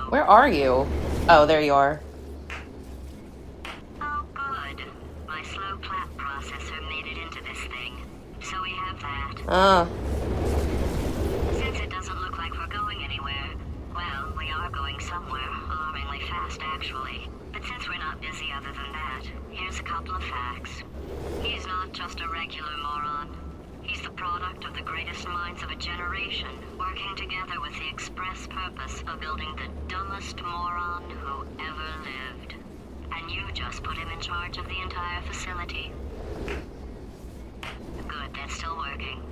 Where are you? Oh, there you are. Oh, good. My slow clap processor made it into this thing. So we have that. Since it doesn't look like we're going anywhere, well, we are going somewhere, alarmingly fast, actually. But since we're not busy other than that, here's a couple of facts. He's not just a regular moron. He's the product of the greatest minds of a generation, working together with the express purpose of building the dumbest moron who ever lived. And you just put him in charge of the entire facility. Good, that's still working.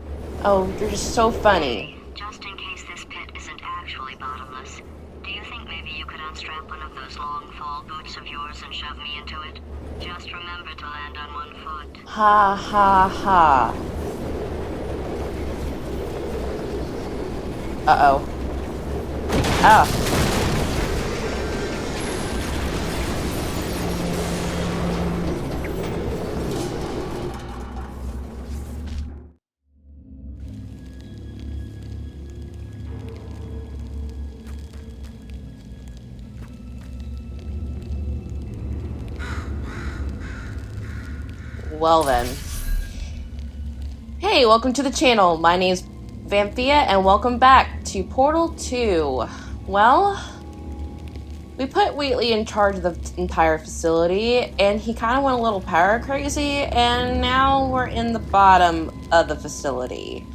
Oh, you're just so funny. Hey, just in case this pit isn't actually bottomless, do you think maybe you could unstrap one of those long fall boots of yours and shove me into it? Just remember to land on one foot. Ha ha ha. Uh-oh. Ah. Well then. Hey, welcome to the channel. My name's Vanthea, and welcome back to Portal 2. Well, we put Wheatley in charge of the entire facility, and he kind of went a little power crazy, and now we're in the bottom of the facility.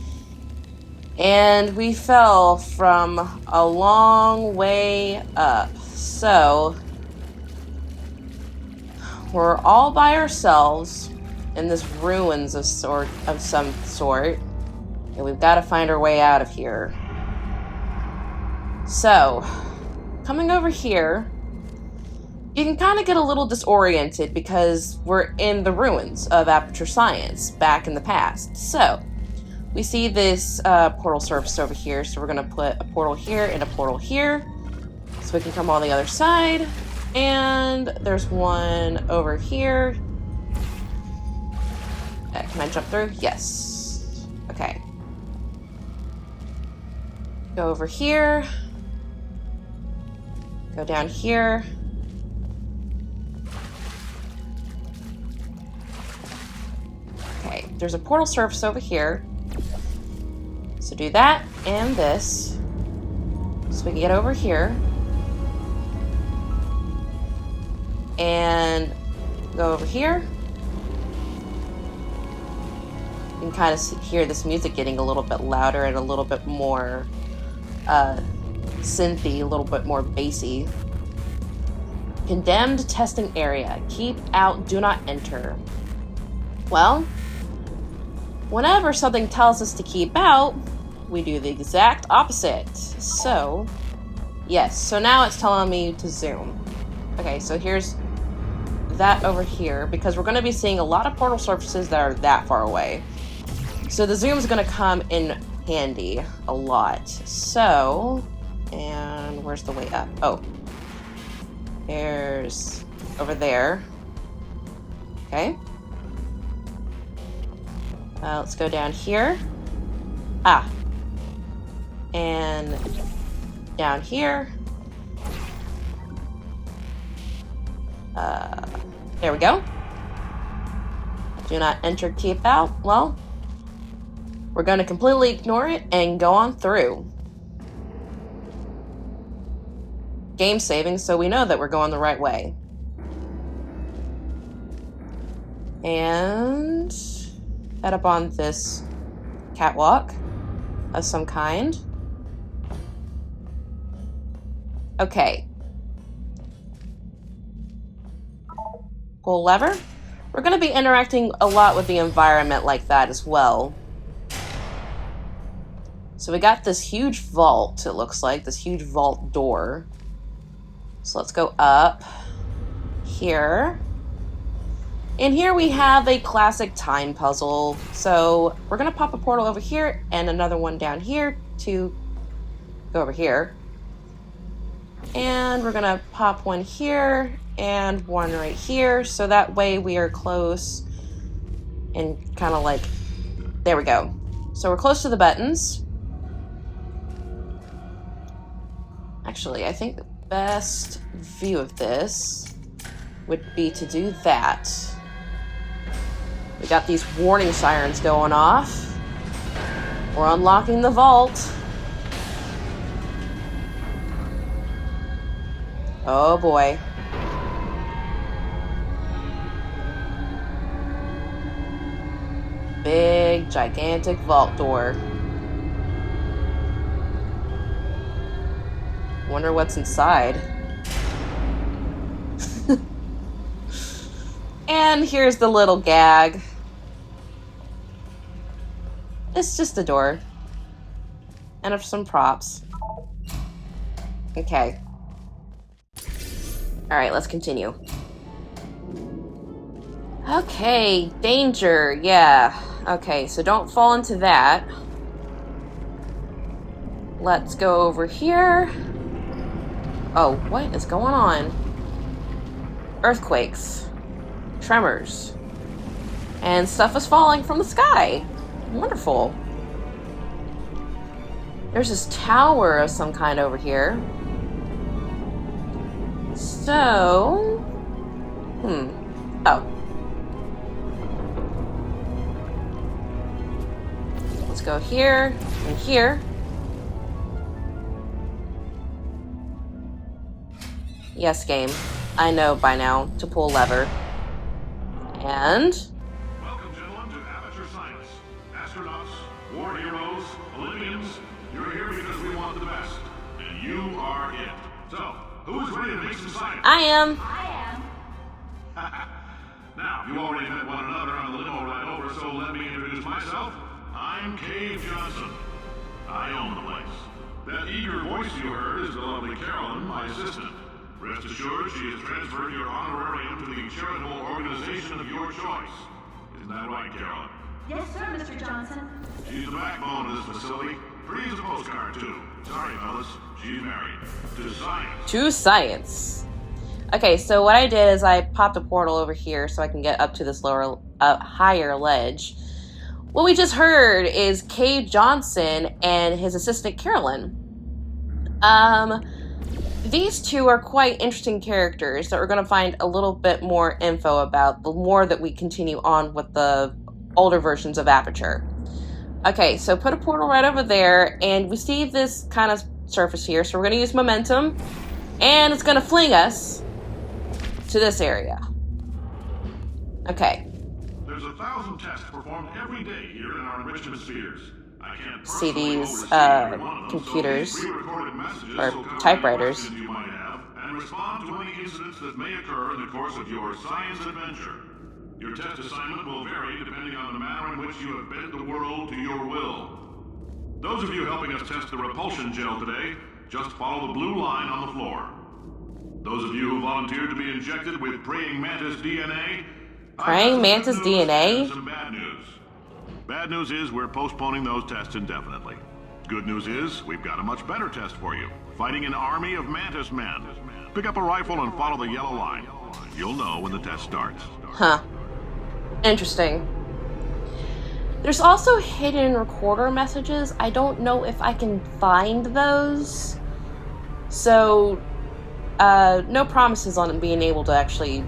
And we fell from a long way up. So, we're all by ourselves in this ruins of some sort, and we've got to find our way out of here. So, coming over here, you can kind of get a little disoriented because we're in the ruins of Aperture Science back in the past. So, we see this portal surface over here, so we're going to put a portal here and a portal here so we can come on the other side. And there's one over here. Can I jump through? Yes. Okay. Go over here. Go down here. Okay, there's a portal surface over here. So do that and this. So we can get over here. And go over here. You can kind of hear this music getting a little bit louder and a little bit more synthy, a little bit more bassy. Condemned testing area. Keep out, do not enter. Well, whenever something tells us to keep out, we do the exact opposite. So, yes, so now it's telling me to zoom. Okay, so here's that over here, because we're going to be seeing a lot of portal surfaces that are that far away. So the zoom is going to come in handy a lot. So, and where's the way up? Oh, there's over there. Okay. Let's go down here. Ah. And down here. There we go. Do not enter, keep out. Well, we're going to completely ignore it and go on through. Game saving, so we know that we're going the right way. And head up on this catwalk of some kind. Okay. Pull lever. We're going to be interacting a lot with the environment like that as well. So we got this huge vault, it looks like, this huge vault door. So let's go up here. And here we have a classic time puzzle. So we're going to pop a portal over here and another one down here to go over here. And we're going to pop one here and one right here. So that way we are close and kind of like, there we go. So we're close to the buttons. Actually, I think best view of this would be to do that. We got these warning sirens going off. We're unlocking the vault. Oh boy. Big, gigantic vault door. Wonder what's inside. And here's the little gag. It's just a door. And some props. Okay. Alright, let's continue. Okay, danger, yeah. Okay, so don't fall into that. Let's go over here. Oh, what is going on? Earthquakes. Tremors. And stuff is falling from the sky. Wonderful. There's this tower of some kind over here. So... Oh. Let's go here and here. Yes, game. I know by now to pull lever. And... Welcome, gentlemen, to Aperture Science. Astronauts, war heroes, Olympians, you're here because we want the best. And you are it. So, who's ready to make some science? I am. Now, you already met one another on the limo ride over, so let me introduce myself. I'm Cave Johnson. I own the place. That eager voice you heard is the lovely Carolyn, my assistant. Rest assured, she has transferred your honorarium to the charitable organization of your choice. Isn't that right, Carolyn? Yes, sir, Mr. Johnson. She's the backbone of this facility. Pretty as a postcard, too. Sorry, fellas. She's married. To science. To science. Okay, so what I did is I popped a portal over here so I can get up to this higher ledge. What we just heard is Cave Johnson and his assistant Carolyn. These two are quite interesting characters that we're going to find a little bit more info about the more that we continue on with the older versions of Aperture. Okay, so put a portal right over there, and we see this kind of surface here, so we're going to use momentum, and it's going to fling us to this area. Okay. There's 1,000 tests performed every day here in our enrichment spheres. I can't See these computers so or typewriters. You might have, and respond to any incidents that may occur in the course of your science adventure. Your test assignment will vary depending on the manner in which you have bent the world to your will. Those of you helping us test the repulsion gel today, just follow the blue line on the floor. Those of you who volunteered to be injected with praying mantis DNA, Praying mantis DNA? Some bad news. Bad news is we're postponing those tests indefinitely. Good news is we've got a much better test for you. Fighting an army of mantis men. Pick up a rifle and follow the yellow line. You'll know when the test starts. Huh. Interesting. There's also hidden recorder messages. I don't know if I can find those. So, no promises on being able to actually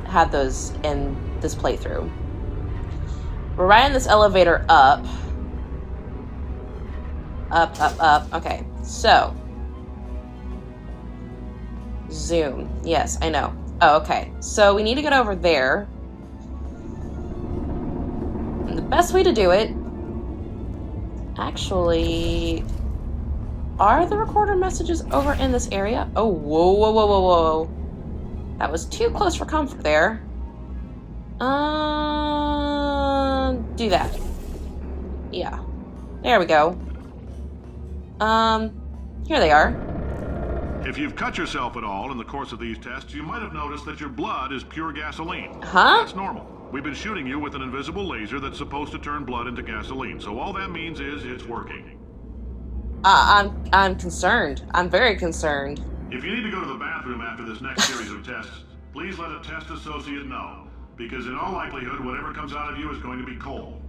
have those in this playthrough. We're riding this elevator up. Up. Okay, so. Zoom. Yes, I know. Oh, okay. So we need to get over there. And the best way to do it... Actually... Are the recorder messages over in this area? Oh, whoa. That was too close for comfort there. Do that. Yeah. There we go. Here they are. If you've cut yourself at all in the course of these tests, you might have noticed that your blood is pure gasoline. Huh? That's normal. We've been shooting you with an invisible laser that's supposed to turn blood into gasoline, so all that means is it's working. I'm concerned. I'm very concerned. If you need to go to the bathroom after this next series of tests, please let a test associate know, because in all likelihood, whatever comes out of you is going to be coal.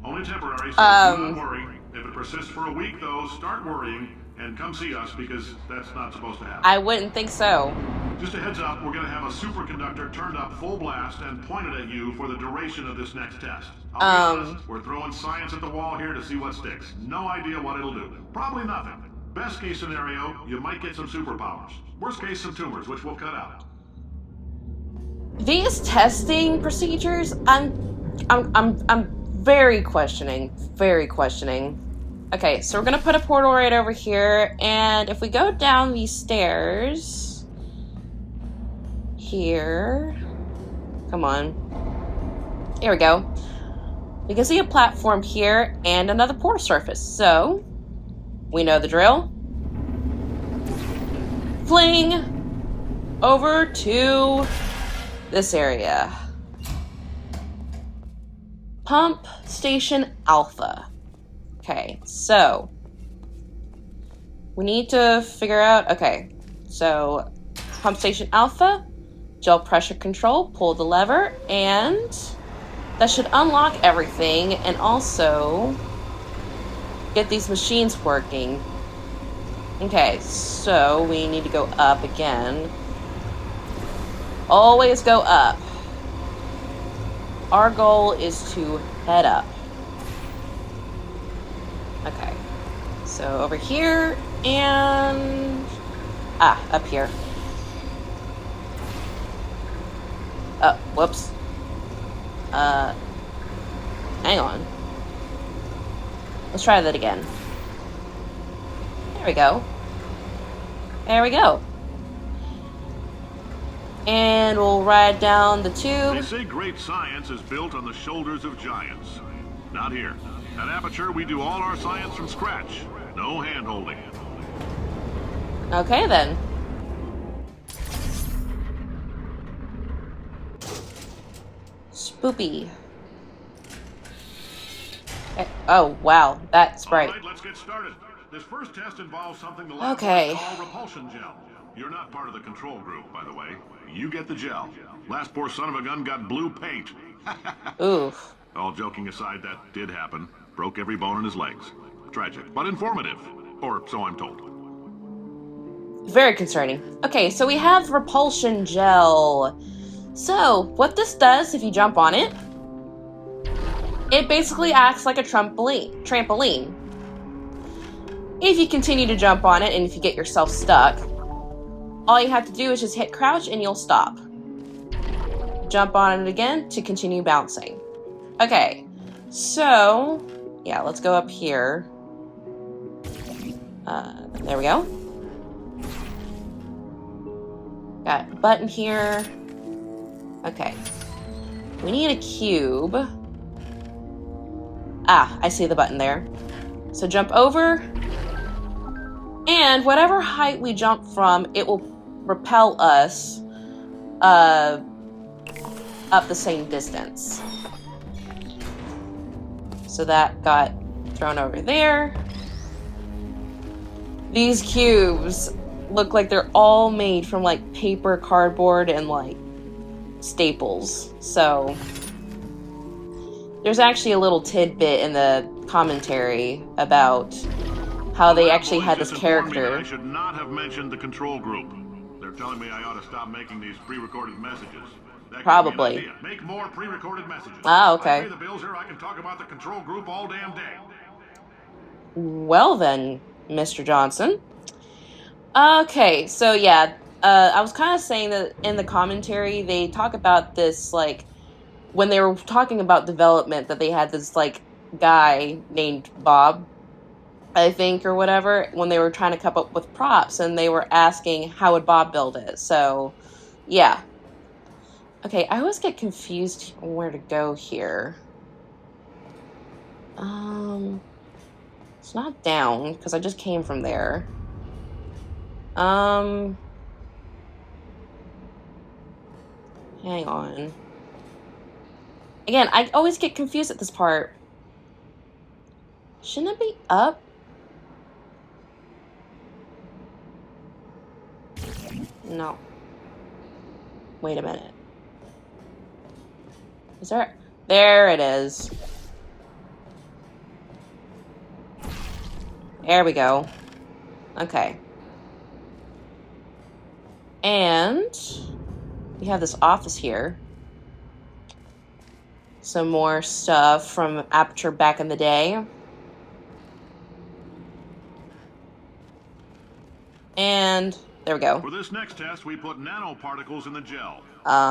Only temporary, so do not worry. If it persists for a week, though, start worrying, and come see us because that's not supposed to happen. I wouldn't think so. Just a heads up, we're going to have a superconductor turned up full blast and pointed at you for the duration of this next test. I'll be honest, we're throwing science at the wall here to see what sticks. No idea what it'll do. Probably nothing. Best case scenario, you might get some superpowers. Worst case, some tumors, which we'll cut out. These testing procedures, I'm very questioning. Very questioning. Okay, so we're gonna put a portal right over here, and if we go down these stairs here, come on, here we go. We can see a platform here and another portal surface, so we know the drill. Fling over to this area. Pump Station Alpha. Okay, so we need to figure out, okay, so Pump Station Alpha, gel pressure control, pull the lever, and that should unlock everything and also get these machines working. Okay, so we need to go up again. Always go up. Our goal is to head up. Okay, so over here and up here. Oh, whoops. Hang on. Let's try that again. There we go. There we go. And we'll ride down the tube. They say great science is built on the shoulders of giants. Not here. At Aperture, we do all our science from scratch. No hand-holding. Okay, then. Spoopy. Oh, wow. That's bright. All right, let's get started. This first test involves something the Okay. laboratories call repulsion gel. You're not part of the control group, by the way. You get the gel. Last poor son of a gun got blue paint. Oof. All joking aside, that did happen. Broke every bone in his legs. Tragic, but informative. Or so I'm told. Very concerning. Okay, so we have repulsion gel. So, what this does, if you jump on it, it basically acts like a trampoline. If you continue to jump on it, and if you get yourself stuck, all you have to do is just hit crouch and you'll stop. Jump on it again to continue bouncing. Okay, so, yeah, let's go up here. There we go. Got a button here. Okay. We need a cube. I see the button there. So jump over. And whatever height we jump from, it will repel us up the same distance. So that got thrown over there. These cubes look like they're all made from like paper, cardboard, and like staples. So there's actually a little tidbit in the commentary about how they actually had this character. I should not have mentioned the control group. They're telling me I ought to stop making these pre-recorded messages. That Probably. could be an idea. Make more pre-recorded messages. Ah, okay. I pay the bills here. I can talk about the control group all damn day. Well then, Mr. Johnson. Okay, so yeah, I was kind of saying that in the commentary, they talk about this, like, when they were talking about development, that they had this, like, guy named Bob, I think, or whatever, when they were trying to come up with props, and they were asking, how would Bob build it? So, yeah. Okay, I always get confused on where to go here. It's not down, because I just came from there. Hang on. Again, I always get confused at this part. Shouldn't it be up? No. Wait a minute. Is there... There it is. There we go. Okay. And we have this office here. Some more stuff from Aperture back in the day. And there we go. For this next test, we put nanoparticles in the gel.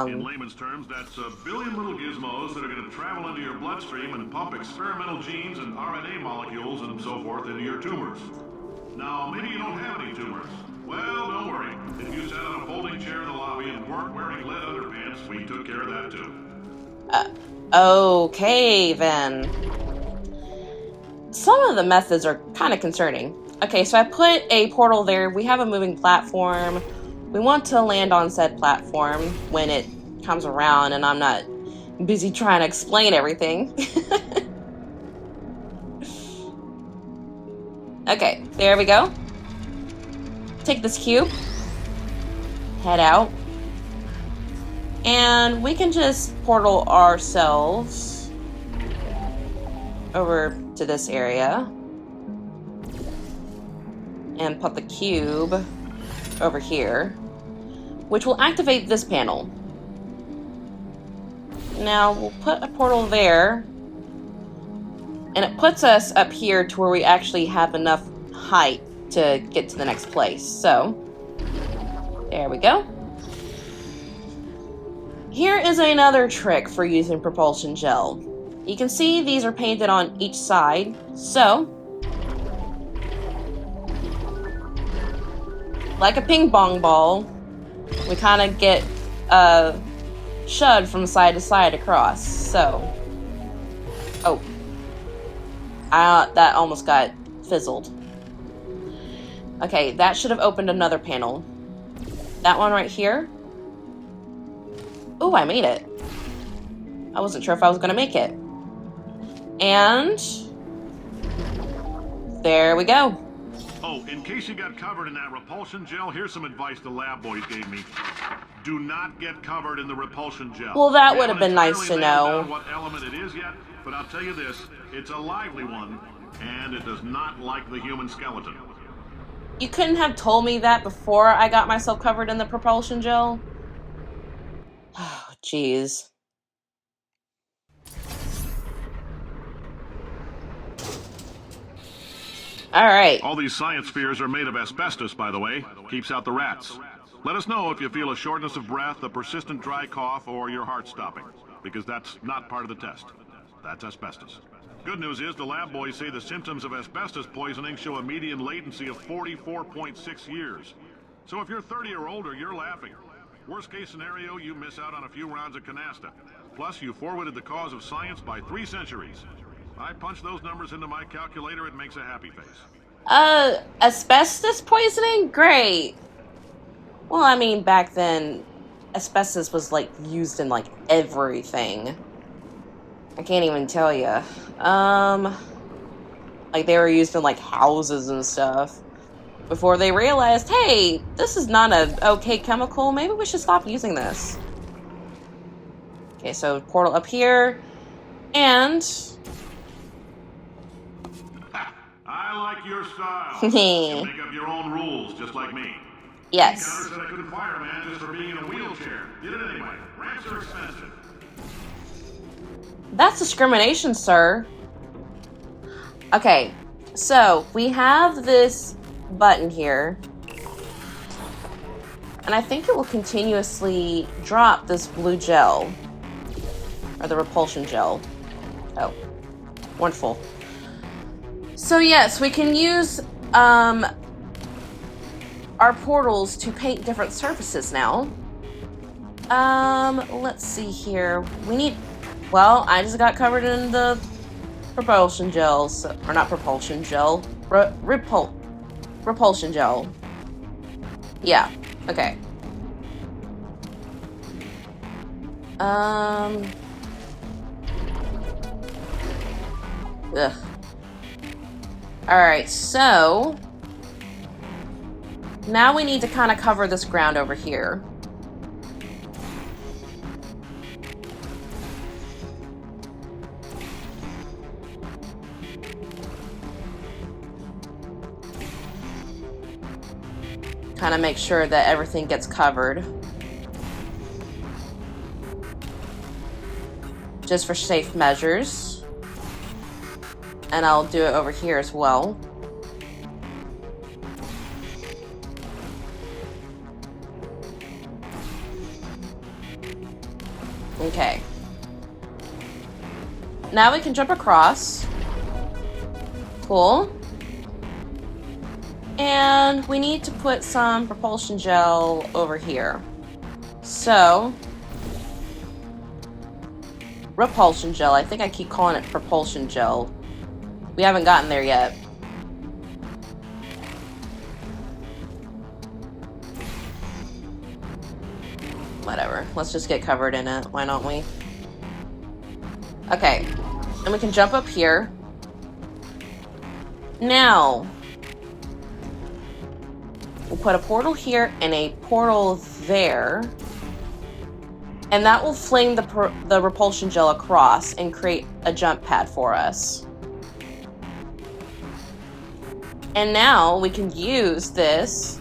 In layman's terms, that's a billion little gizmos that are going to travel into your bloodstream and pump experimental genes and RNA molecules and so forth into your tumors. Now, maybe you don't have any tumors. Well, don't worry. If you sat on a folding chair in the lobby and weren't wearing lead underpants, we took care of that too. Okay, then. Some of the methods are kind of concerning. Okay, so I put a portal there. We have a moving platform. We want to land on said platform when it comes around and I'm not busy trying to explain everything. Okay, there we go. Take this cube. Head out. And we can just portal ourselves over to this area. And put the cube over here, which will activate this panel. Now we'll put a portal there, and it puts us up here to where we actually have enough height to get to the next place. So, there we go. Here is another trick for using propulsion gel. You can see these are painted on each side, so like a ping pong ball, we kind of get shud from side to side across. So, oh, that almost got fizzled. Okay, that should have opened another panel. That one right here. Oh, I made it. I wasn't sure if I was gonna make it. And there we go. Oh, in case you got covered in that repulsion gel, here's some advice the lab boys gave me. Do not get covered in the repulsion gel. Well, that would have been nice to know. What element it is yet, but I'll tell you this, it's a lively one, and it does not like the human skeleton. You couldn't have told me that before I got myself covered in the propulsion gel? Oh, jeez. Alright. All these science spheres are made of asbestos, by the way. Keeps out the rats. Let us know if you feel a shortness of breath, a persistent dry cough, or your heart stopping, because that's not part of the test. That's asbestos. Good news is the lab boys say the symptoms of asbestos poisoning show a median latency of 44.6 years. So if you're 30 or older, you're laughing. Worst case scenario, you miss out on a few rounds of canasta. Plus, you forwarded the cause of science by 3 centuries. I punch those numbers into my calculator, it makes a happy face. Asbestos poisoning? Great. Well, I mean, back then, asbestos was, like, used in, like, everything. I can't even tell you. Like, they were used in, like, houses and stuff. Before they realized, hey, this is not an okay chemical, maybe we should stop using this. Okay, so portal up here, and I like your style. You make up your own rules, just like me. Yes. Counter said I couldn't fire a man just for being in a wheelchair. Did it anyway. Ramps are expensive. That's discrimination, sir. Okay, so we have this button here, and I think it will continuously drop this blue gel, or the repulsion gel. Oh, wonderful. So yes, we can use our portals to paint different surfaces now. Let's see here. We need, well, I just got covered in the propulsion gel, so, or not propulsion gel, repulsion gel. Yeah, okay. Ugh. Alright, so now we need to kind of cover this ground over here. kind of make sure that everything gets covered. Just for safe measures. And I'll do it over here as well. Okay. Now we can jump across. Cool. And we need to put some propulsion gel over here. So, repulsion gel. I think I keep calling it propulsion gel. We haven't gotten there yet. Whatever. Let's just get covered in it. Why don't we? Okay. And we can jump up here. Now, we'll put a portal here and a portal there. And that will fling the repulsion gel across and create a jump pad for us. And now we can use this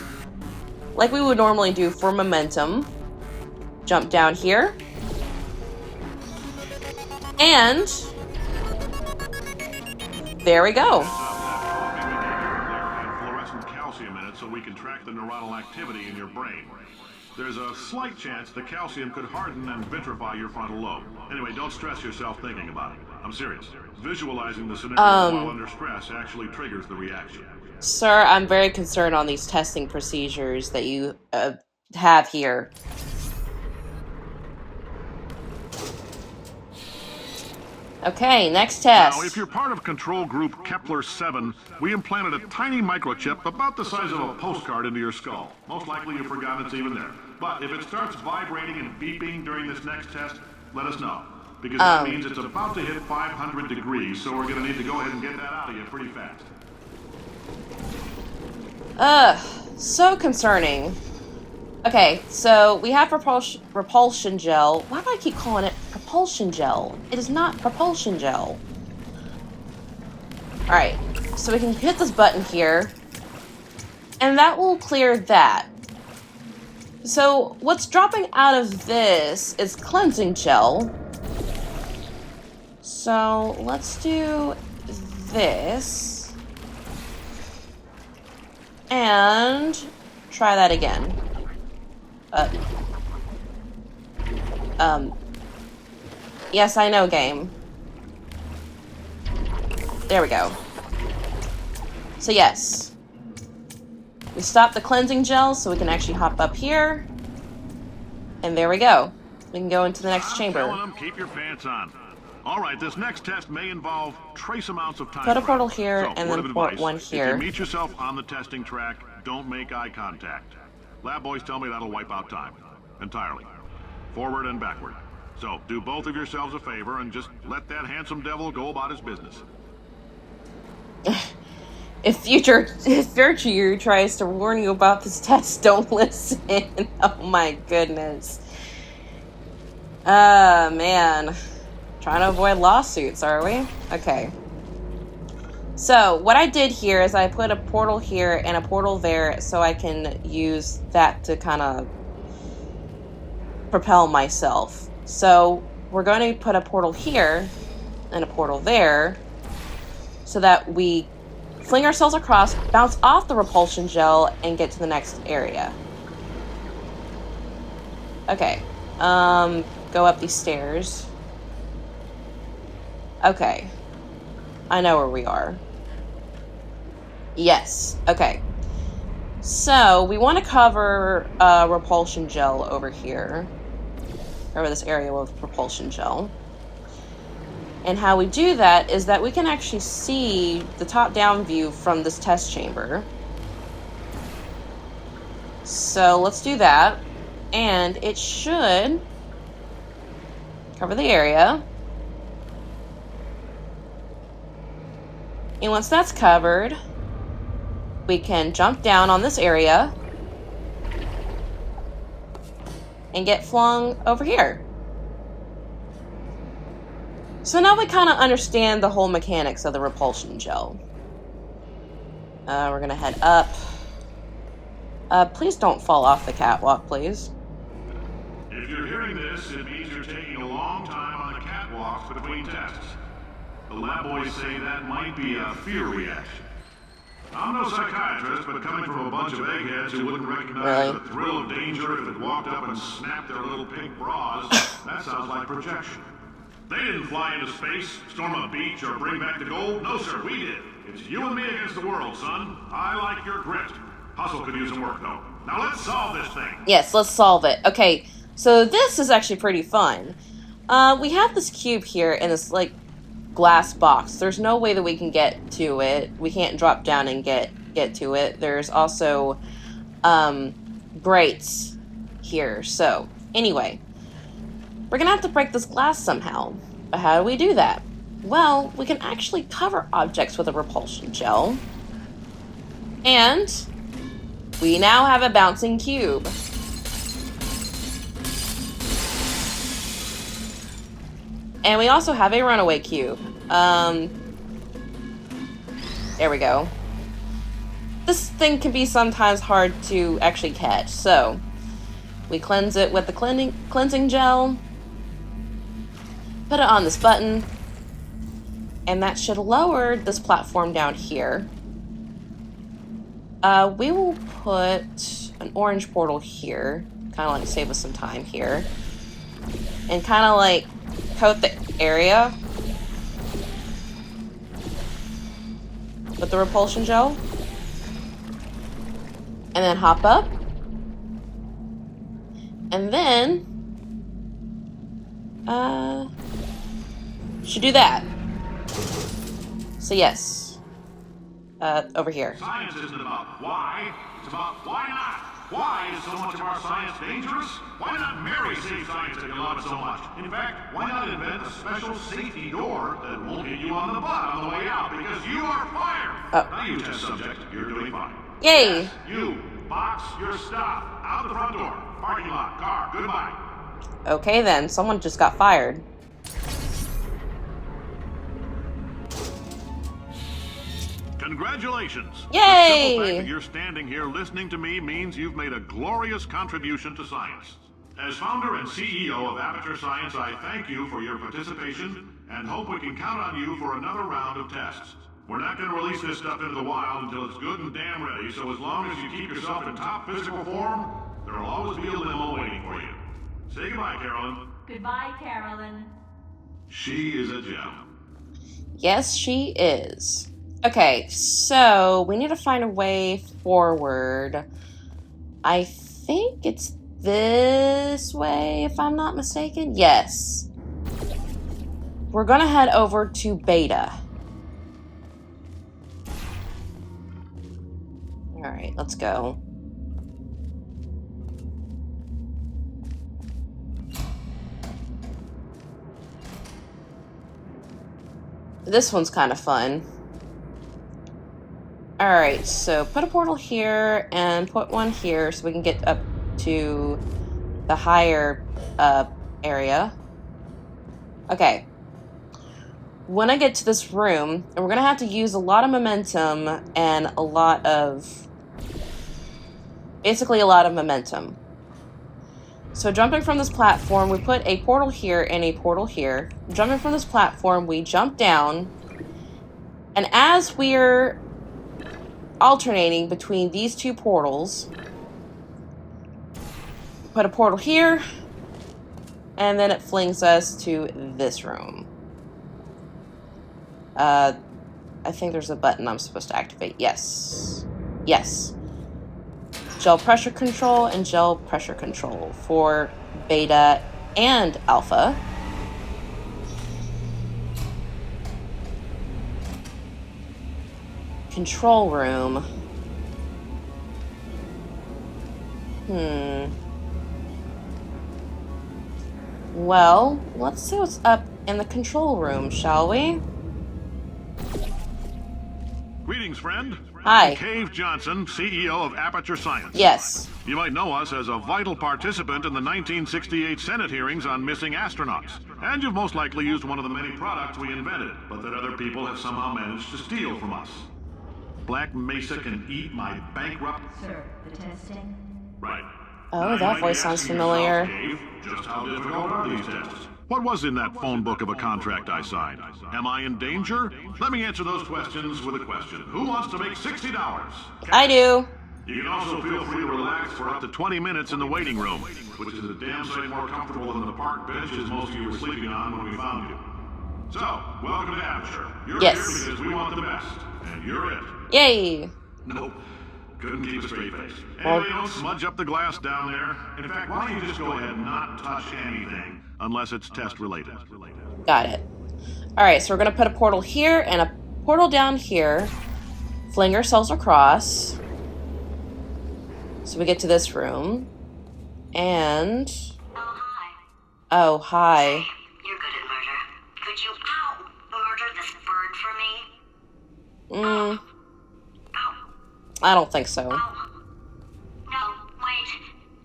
like we would normally do for momentum. Jump down here. And there we go. Fluorescent calcium in it so we can track the neuronal activity in your brain. There's a slight chance the calcium could harden and vitrify your frontal lobe. Anyway, don't stress yourself thinking about it. I'm serious. Visualizing the scenario while under stress actually triggers the reaction. Sir, I'm very concerned on these testing procedures that you have here. Okay, next test. Now, if you're part of control group Kepler 7, we implanted a tiny microchip about the size of a postcard into your skull. Most likely you've forgotten it's even there. But if it starts vibrating and beeping during this next test, let us know. Because that means it's about to hit 500 degrees, so we're going to need to go ahead and get that out of you pretty fast. So concerning. Okay, so we have repulsion gel. Why do I keep calling it propulsion gel? It is not propulsion gel. Alright, so we can hit this button here, and that will clear that. So what's dropping out of this is cleansing gel. So let's do this. And try that again. Yes, I know, game. There we go. So yes. We stop the cleansing gel so we can actually hop up here. And there we go. We can go into the next chamber. Telling them, keep your pants on. All right, this next test may involve trace amounts of time. Put a portal here so, and then put one here. If you meet yourself on the testing track, don't make eye contact. Lab boys tell me that'll wipe out time. Entirely. Forward and backward. So, do both of yourselves a favor and just let that handsome devil go about his business. If future you tries to warn you about this test, don't listen. Oh my goodness. Man. Trying to avoid lawsuits, are we? Okay. So, what I did here is I put a portal here and a portal there so I can use that to kind of propel myself. So, we're going to put a portal here and a portal there so that we fling ourselves across, bounce off the repulsion gel, and get to the next area. Okay. Go up these stairs. Okay. I know where we are. Yes. Okay. So, we want to cover repulsion gel over here. Cover this area with propulsion gel. And how we do that is that we can actually see the top-down view from this test chamber. So, let's do that. And it should cover the area. And once that's covered, we can jump down on this area and get flung over here. So now we kind of understand the whole mechanics of the repulsion gel. We're going to head up. Please don't fall off the catwalk, please. If you're hearing this, it means you're taking a long time on the catwalks between tests. The lab boys say that might be a fear reaction. I'm no psychiatrist, but coming from a bunch of eggheads who wouldn't recognize the thrill of danger if it walked up and snapped their little pink bras, that sounds like projection. They didn't fly into space, storm a beach, or bring back the gold. No, sir, we did. It's you and me against the world, son. I like your grit. Hustle could use some work, though. Now let's solve this thing. Yes, let's solve it. Okay, so this is actually pretty fun. We have this cube here in this, like, glass box. There's no way that we can get to it. We can't drop down and get to it. There's also grates here. So, anyway, we're gonna have to break this glass somehow. But how do we do that? Well, we can actually cover objects with a repulsion gel. And we now have a bouncing cube. And we also have a runaway cube. There we go. This thing can be sometimes hard to actually catch, so we cleanse it with the cleansing gel, put it on this button, and that should lower this platform down here. We will put an orange portal here, kind of like save us some time here, and kind of like coat the area with the repulsion gel, and then hop up, and then should do that. So yes, over here. Science isn't about why, it's about why not. Why is so much of our science dangerous? Why not Mary save science that you love it so much? In fact, why not invent a special safety door that won't hit you on the butt on the way out because you are fired? Oh. Now you test subject, you're doing fine. Yay! Yes, you, box your stuff, out the front door, parking lot, car, goodbye. Okay then, someone just got fired. Congratulations! Yay! The simple fact that you're standing here listening to me means you've made a glorious contribution to science. As founder and CEO of Aperture Science, I thank you for your participation and hope we can count on you for another round of tests. We're not going to release this stuff into the wild until it's good and damn ready, so as long as you keep yourself in top physical form, there'll always be a limo waiting for you. Say goodbye, Carolyn. Goodbye, Carolyn. She is a gem. Yes, she is. Okay, so we need to find a way forward. I think it's this way, if I'm not mistaken. Yes. We're gonna head over to Beta. Alright, let's go. This one's kind of fun. Alright, so put a portal here and put one here so we can get up to the higher area. Okay. When I get to this room, we're going to have to use a lot of momentum and a lot of... basically a lot of momentum. So jumping from this platform, we put a portal here and a portal here. Jumping from this platform, we jump down. And as we're alternating between these two portals, put a portal here, and then it flings us to this room. I think there's a button I'm supposed to activate. Yes. Yes. Gel pressure control and gel pressure control for beta and alpha. Control room. Well, let's see what's up in the control room, shall we? Greetings, friend. Hi. I'm Cave Johnson, CEO of Aperture Science. Yes. You might know us as a vital participant in the 1968 Senate hearings on missing astronauts. And you've most likely used one of the many products we invented, but that other people have somehow managed to steal from us. Black Mesa can eat my bankrupt... Sir, the testing? Right. Oh, Now, you that might voice be sounds asking familiar. yourself, Dave, just how difficult are these tests? What was in that phone book of a contract I signed? Am I in danger? Let me answer those questions with a question. Who wants to make $60? I do. You can also feel free to relax for up to 20 minutes in the waiting room, which is a damn sight more comfortable than the park benches most of you were sleeping on when we found you. So, welcome to Aperture. You're Yes. here because we want the best, and you're it. Yay. Nope. Couldn't keep a straight face. Well- Anyway, don't smudge up the glass down there. In fact, why don't you just go ahead and not touch anything, unless it's test related. Got it. Alright, so we're going to put a portal here and a portal down here. Fling ourselves across. So we get to this room. And... Oh, hi. Oh, hi. You're good at murder. Could you, murder this bird for me? Mm, Ow. I don't think so. Ow. No, wait.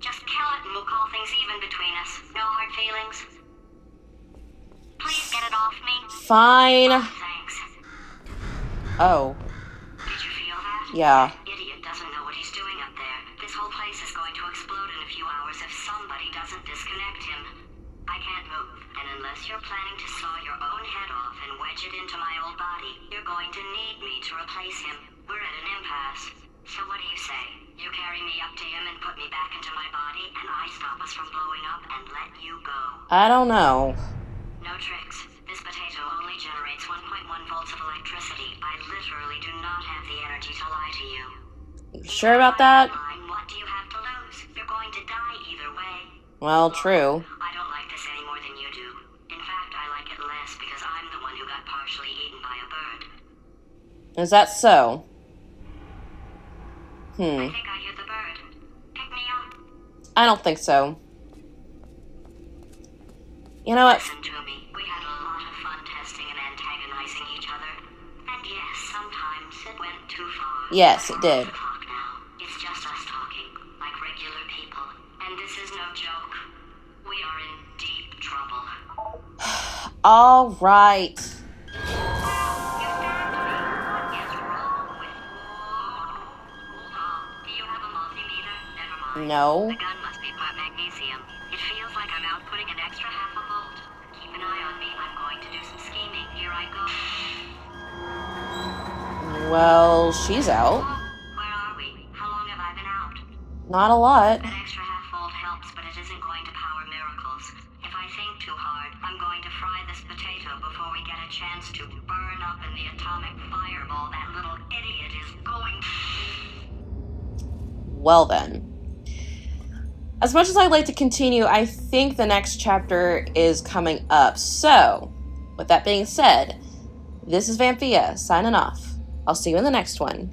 Just kill it and we'll call things even between us. No hard feelings. Please get it off me. Fine. Thanks. Oh, Did you feel that? yeah. Idiot doesn't know what he's doing up there. This whole place is going to explode in a few hours if somebody doesn't disconnect him. I can't move, and unless you're planning to saw your own head off and wedge it into my old body, you're going to need me to replace him. We're at an impasse. So what do you say? You carry me up to him and put me back into my body, and I stop us from blowing up and let you go. I don't know. No tricks. This potato only generates 1.1 volts of electricity. I literally do not have the energy to lie to you. Sure about that? What do you have to lose? You're going to die either way. Well, true. I don't like this any more than you do. In fact, I like it less because I'm the one who got partially eaten by a bird. Is that so? I think I hear the bird. Pick me up. I don't think so. You know what? Listen to me. We had a lot of fun testing and antagonizing each other. And yes, sometimes it went too far. Yes, it did. We're off the clock now. It's just us talking, like regular people. And this is no joke. We are in deep trouble. All right. You stabbed me. What is wrong with you? Do you have a multimeter? Never mind. No. The gun must be part magnesium. It feels like I'm outputting an extra half a volt. Keep an eye on me. I'm going to do some scheming. Here I go. Well, she's out. Where are we? How long have I been out? Not a lot. An extra half volt helps, but it isn't going to power miracles. If I think too hard, I'm going to fry this potato before we get a chance to burn up in the atomic fireball that little idiot is going. Well then. As much as I'd like to continue, I think the next chapter is coming up. So, with that being said, this is Vanthea signing off. I'll see you in the next one.